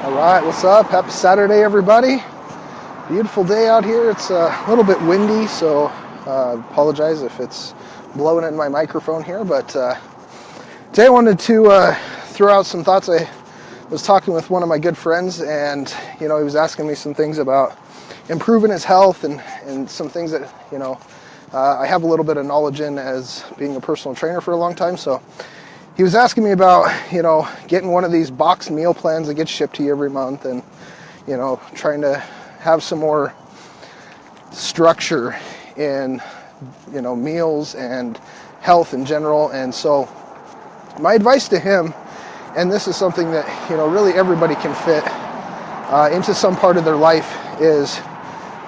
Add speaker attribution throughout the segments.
Speaker 1: All right, what's up? Happy Saturday, everybody. Beautiful day out here. It's a little bit windy, so apologize if it's blowing in my microphone here, but today I wanted to throw out some thoughts. I was talking with one of my good friends, and he was asking me some things about improving his health and some things that I have a little bit of knowledge in as being a personal trainer for a long time. So he was asking me about getting one of these box meal plans that gets shipped to you every month, and trying to have some more structure in meals and health in general. And so my advice to him, and this is something that really everybody can fit into some part of their life, is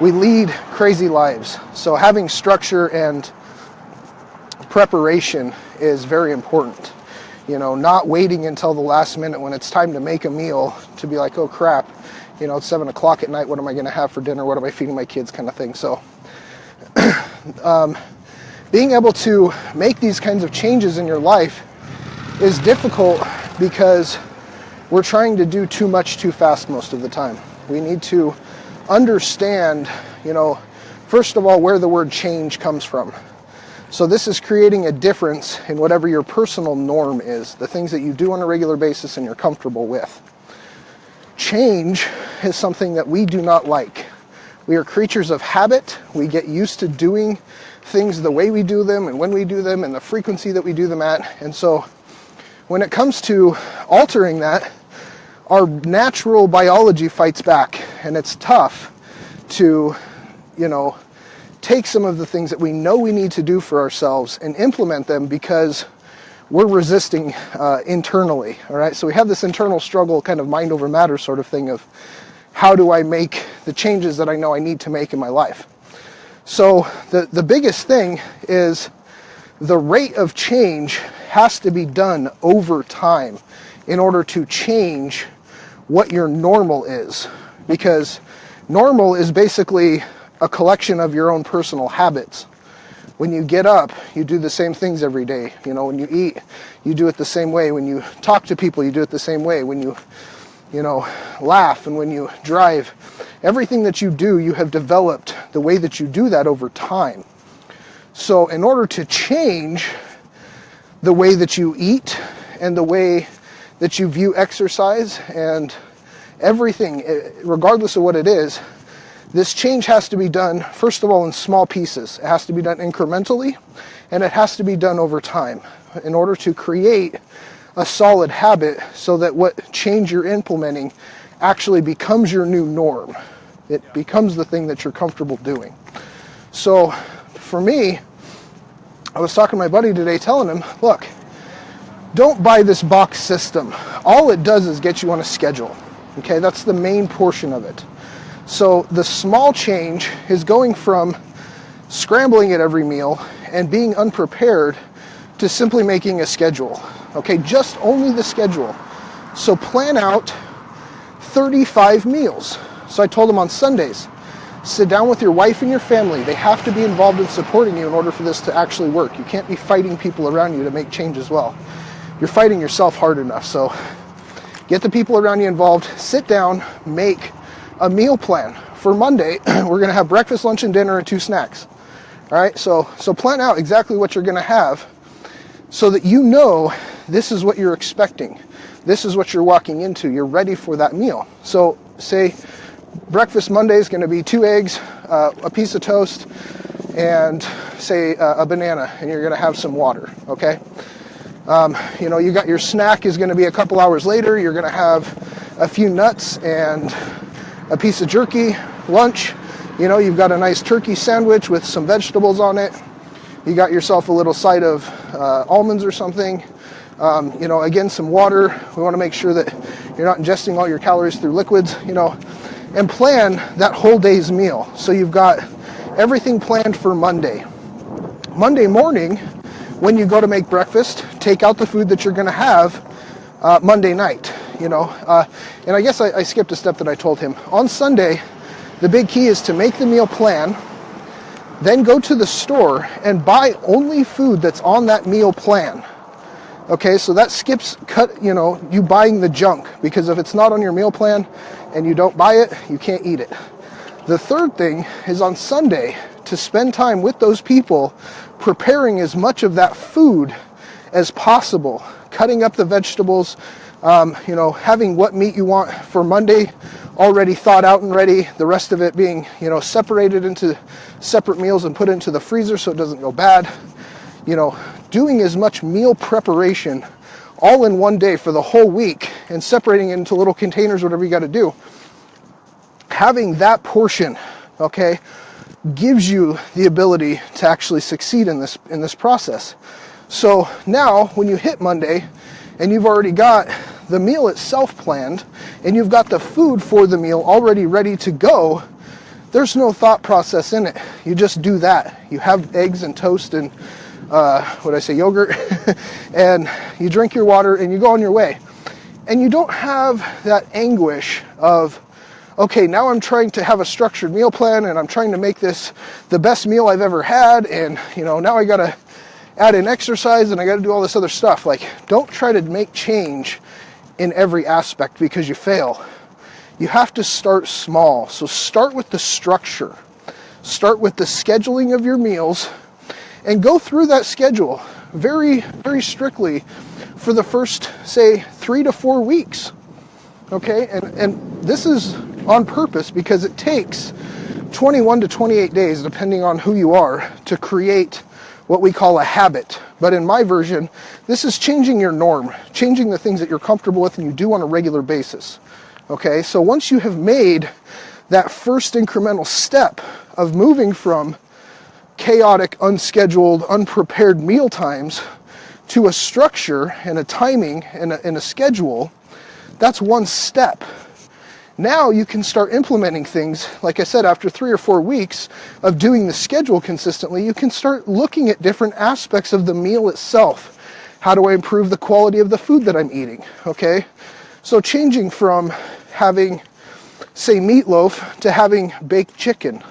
Speaker 1: we lead crazy lives. So having structure and preparation is very important. Not waiting until the last minute when it's time to make a meal to be like, oh crap, it's 7 o'clock at night, what am I going to have for dinner? What am I feeding my kids, kind of thing. So being able to make these kinds of changes in your life is difficult because we're trying to do too much too fast most of the time. We need to understand, first of all, where the word change comes from. So this is creating a difference in whatever your personal norm is, the things that you do on a regular basis and you're comfortable with. Change is something that we do not like. We are creatures of habit. We get used to doing things the way we do them and when we do them and the frequency that we do them at. And so when it comes to altering that, our natural biology fights back, and it's tough to, take some of the things that we know we need to do for ourselves and implement them because we're resisting internally, all right? So we have this internal struggle, kind of mind over matter sort of thing of how do I make the changes that I know I need to make in my life? So the biggest thing is the rate of change has to be done over time in order to change what your normal is, because normal is basically a collection of your own personal habits. When you get up, you do the same things every day. When you eat, you do it the same way. When you talk to people, you do it the same way. When you, laugh, and when you drive, everything that you do, you have developed the way that you do that over time. So in order to change the way that you eat and the way that you view exercise and everything, regardless of what it is, this change has to be done, first of all, in small pieces. It has to be done incrementally, and it has to be done over time in order to create a solid habit so that what change you're implementing actually becomes your new norm. It becomes the thing that you're comfortable doing. So for me, I was talking to my buddy today telling him, look, don't buy this box system. All it does is get you on a schedule. Okay, that's the main portion of it. So the small change is going from scrambling at every meal and being unprepared to simply making a schedule. Okay, just only the schedule. So plan out 35 meals. So I told him on Sundays, sit down with your wife and your family. They have to be involved in supporting you in order for this to actually work. You can't be fighting people around you to make change as well. You're fighting yourself hard enough. So get the people around you involved, sit down, make a meal plan. For Monday, we're going to have breakfast, lunch, and dinner and 2 snacks. All right, so plan out exactly what you're going to have so that this is what you're expecting. This is what you're walking into. You're ready for that meal. So say breakfast Monday is going to be 2 eggs, a piece of toast, and say a banana, and you're going to have some water, okay? You got your snack is going to be a couple hours later. You're going to have a few nuts and a piece of jerky. Lunch, you've got a nice turkey sandwich with some vegetables on it. You got yourself a little side of almonds or something. Again, some water. We want to make sure that you're not ingesting all your calories through liquids, and plan that whole day's meal. So you've got everything planned for Monday. Monday morning, when you go to make breakfast, take out the food that you're going to have Monday night. And I guess I skipped a step that I told him. On Sunday, the big key is to make the meal plan, then go to the store and buy only food that's on that meal plan. Okay, so that skips you buying the junk, because if it's not on your meal plan and you don't buy it, you can't eat it. The third thing is on Sunday to spend time with those people preparing as much of that food as possible, cutting up the vegetables, having what meat you want for Monday already thought out and ready, the rest of it being, separated into separate meals and put into the freezer so it doesn't go bad. Doing as much meal preparation all in one day for the whole week and separating it into little containers, whatever you got to do. Having that portion, okay, gives you the ability to actually succeed in this process. So now when you hit Monday and you've already got the meal itself planned and you've got the food for the meal already ready to go, there's no thought process in it. You just do that. You have eggs and toast and yogurt, and you drink your water and you go on your way. And you don't have that anguish of, okay, now I'm trying to have a structured meal plan and I'm trying to make this the best meal I've ever had, and now I gotta add in exercise and I gotta do all this other stuff. Like, don't try to make change in every aspect because you fail. You have to start small. So start with the structure. Start with the scheduling of your meals and go through that schedule very, very strictly for the first, say, 3 to 4 weeks. Okay, and this is on purpose because it takes 21 to 28 days, depending on who you are, to create what we call a habit. But in my version, this is changing your norm, changing the things that you're comfortable with and you do on a regular basis. Okay, so once you have made that first incremental step of moving from chaotic, unscheduled, unprepared meal times to a structure and a timing and a schedule, that's one step. Now you can start implementing things. Like I said, after 3 or 4 weeks of doing the schedule consistently, you can start looking at different aspects of the meal itself. How do I improve the quality of the food that I'm eating? Okay, so changing from having, say, meatloaf to having baked chicken,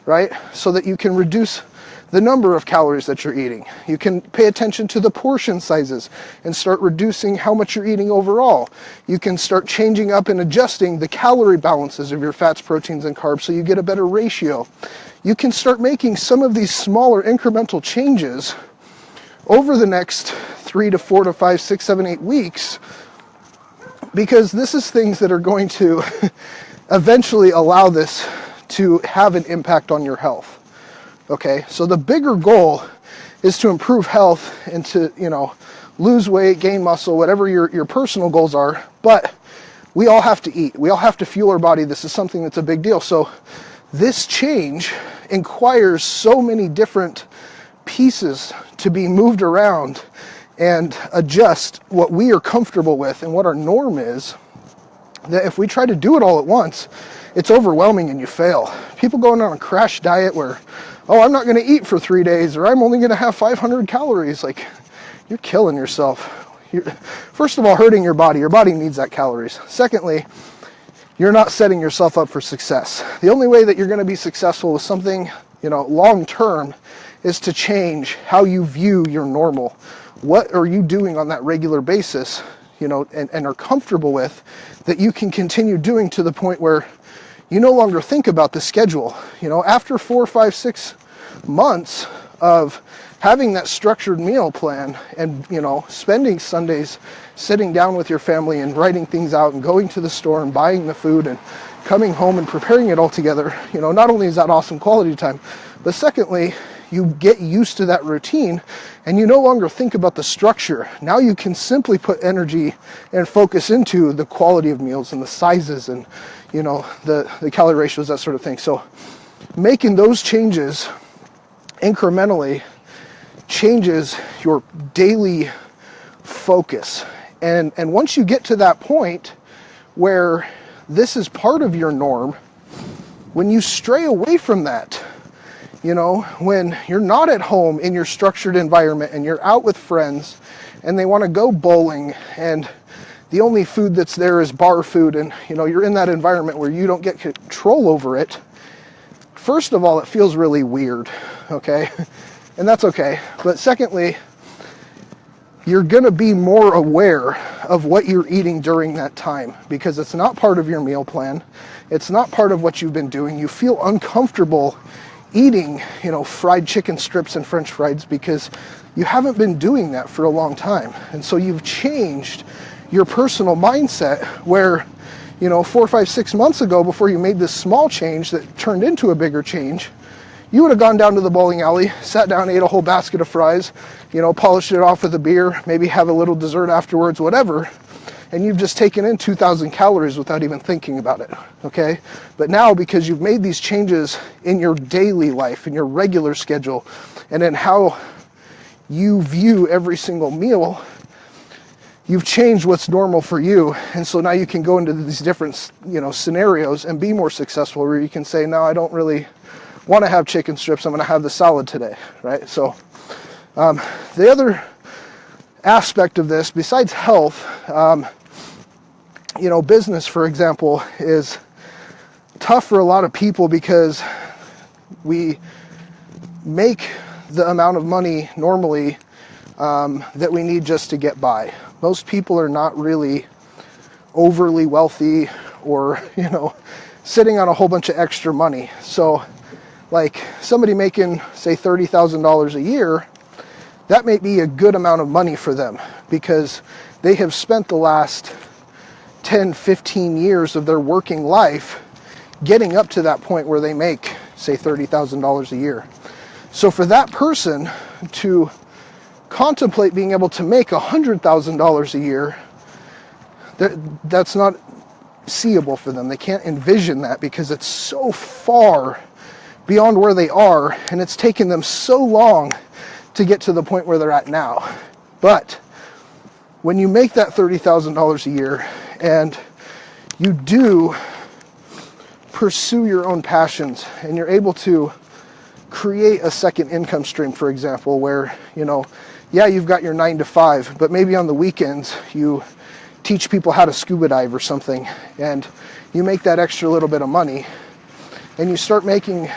Speaker 1: right? So that you can reduce the number of calories that you're eating. You can pay attention to the portion sizes and start reducing how much you're eating overall. You can start changing up and adjusting the calorie balances of your fats, proteins, and carbs so you get a better ratio. You can start making some of these smaller incremental changes over the next 3 to 4 to 5, 6, 7, 8 weeks, because this is things that are going to eventually allow this to have an impact on your health. Okay, so the bigger goal is to improve health and to, lose weight, gain muscle, whatever your personal goals are. But we all have to eat. We all have to fuel our body. This is something that's a big deal. So this change requires so many different pieces to be moved around and adjust what we are comfortable with and what our norm is, that if we try to do it all at once, it's overwhelming and you fail. People going on a crash diet where, I'm not going to eat for 3 days, or I'm only going to have 500 calories. Like, you're killing yourself. You're, first of all, hurting your body. Your body needs that calories. Secondly, you're not setting yourself up for success. The only way that you're going to be successful with something, long term, is to change how you view your normal. What are you doing on that regular basis, and are comfortable with, that you can continue doing to the point where you no longer think about the schedule. After 4, 5, 6 months of having that structured meal plan and, spending Sundays sitting down with your family and writing things out and going to the store and buying the food and coming home and preparing it all together, not only is that awesome quality time, but secondly, you get used to that routine and you no longer think about the structure. Now you can simply put energy and focus into the quality of meals and the sizes and, the calorie ratios, that sort of thing. So making those changes incrementally changes your daily focus. And once you get to that point where this is part of your norm, when you stray away from that, when you're not at home in your structured environment and you're out with friends and they want to go bowling and the only food that's there is bar food and, you're in that environment where you don't get control over it, first of all, it feels really weird, okay? And that's okay. But secondly, you're going to be more aware of what you're eating during that time, because it's not part of your meal plan. It's not part of what you've been doing. You feel uncomfortable eating, fried chicken strips and French fries because you haven't been doing that for a long time. And so you've changed your personal mindset where, 4, 5, 6 months ago, before you made this small change that turned into a bigger change, you would have gone down to the bowling alley, sat down, ate a whole basket of fries, polished it off with a beer, maybe have a little dessert afterwards, whatever, and you've just taken in 2,000 calories without even thinking about it, okay? But now, because you've made these changes in your daily life, in your regular schedule, and in how you view every single meal, you've changed what's normal for you. And so now you can go into these different, scenarios and be more successful, where you can say, no, I don't really want to have chicken strips, I'm going to have the salad today, right? So the other aspect of this, besides health, business, for example, is tough for a lot of people because we make the amount of money normally that we need just to get by. Most people are not really overly wealthy or, sitting on a whole bunch of extra money. So like somebody making, say, $30,000 a year, that may be a good amount of money for them because they have spent the last 10, 15 years of their working life getting up to that point where they make, say, $30,000 a year. So for that person to contemplate being able to make $100,000 a year, that's not seeable for them. They can't envision that because it's so far beyond where they are, and it's taken them so long to get to the point where they're at now. But when you make that $30,000 a year and you do pursue your own passions and you're able to create a second income stream, for example, where, you've got your 9 to 5, but maybe on the weekends you teach people how to scuba dive or something, and you make that extra little bit of money, and you start making,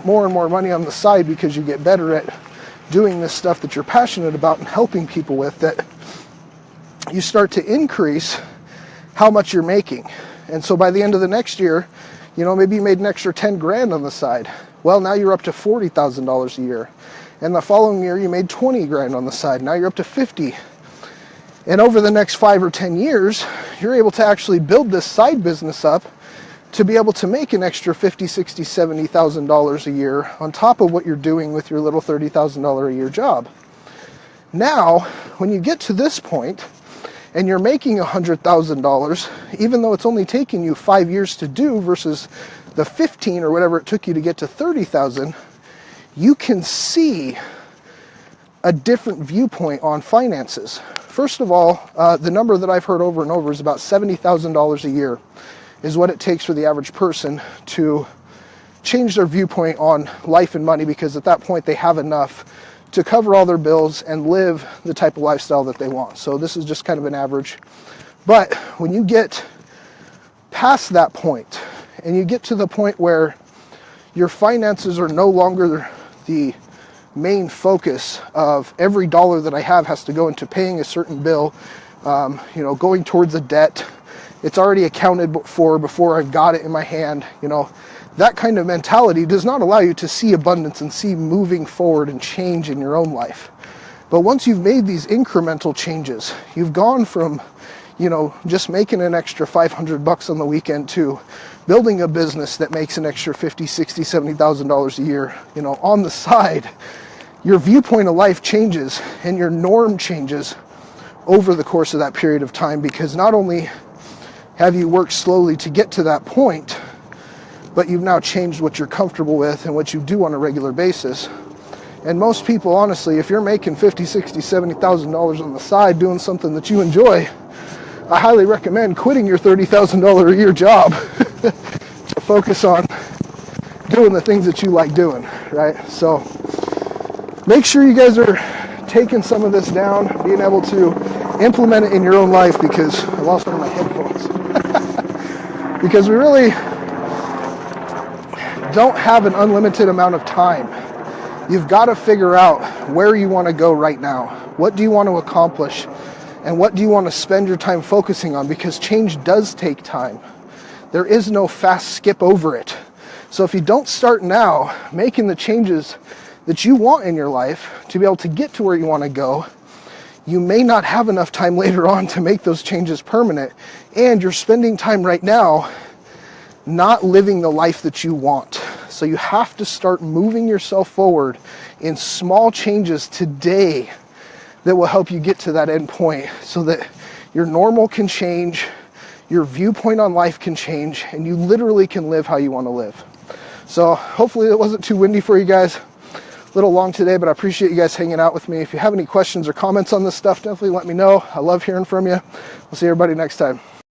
Speaker 1: more and more money on the side because you get better at doing this stuff that you're passionate about and helping people with, that you start to increase how much you're making. And so by the end of the next year, maybe you made an extra 10 grand on the side. Well, now you're up to $40,000 a year. And the following year, you made 20 grand on the side. Now you're up to 50. And over the next 5 or 10 years, you're able to actually build this side business up to be able to make an extra $50,000, $60,000, $70,000 a year on top of what you're doing with your little $30,000 a year job. Now, when you get to this point and you're making $100,000, even though it's only taken you 5 years to do versus the 15 or whatever it took you to get to 30,000, you can see a different viewpoint on finances. First of all, the number that I've heard over and over is about $70,000 a year is what it takes for the average person to change their viewpoint on life and money, because at that point they have enough to cover all their bills and live the type of lifestyle that they want. So this is just kind of an average. But when you get past that point and you get to the point where your finances are no longer the main focus of every dollar that I have has to go into paying a certain bill, going towards a debt, it's already accounted for before I've got it in my hand, that kind of mentality does not allow you to see abundance and see moving forward and change in your own life. But once you've made these incremental changes, you've gone from, just making an extra $500 on the weekend to building a business that makes an extra $50,000, $60,000, $70,000 a year, on the side, your viewpoint of life changes and your norm changes over the course of that period of time, because not only have you worked slowly to get to that point, but you've now changed what you're comfortable with and what you do on a regular basis. And most people, honestly, if you're making $50,000, $60,000, $70,000 on the side doing something that you enjoy, I highly recommend quitting your $30,000 a year job to focus on doing the things that you like doing, right? So make sure you guys are taking some of this down, being able to implement it in your own life, because I lost one of my headphones. Because we really don't have an unlimited amount of time. You've got to figure out where you want to go right now. What do you want to accomplish? And what do you want to spend your time focusing on? Because change does take time. There is no fast skip over it. So if you don't start now making the changes that you want in your life to be able to get to where you want to go, you may not have enough time later on to make those changes permanent. And you're spending time right now not living the life that you want. So you have to start moving yourself forward in small changes today that will help you get to that end point, so that your normal can change, your viewpoint on life can change, and you literally can live how you want to live. So hopefully it wasn't too windy for you guys. A little long today, but I appreciate you guys hanging out with me. If you have any questions or comments on this stuff, definitely let me know. I love hearing from you. We'll see everybody next time.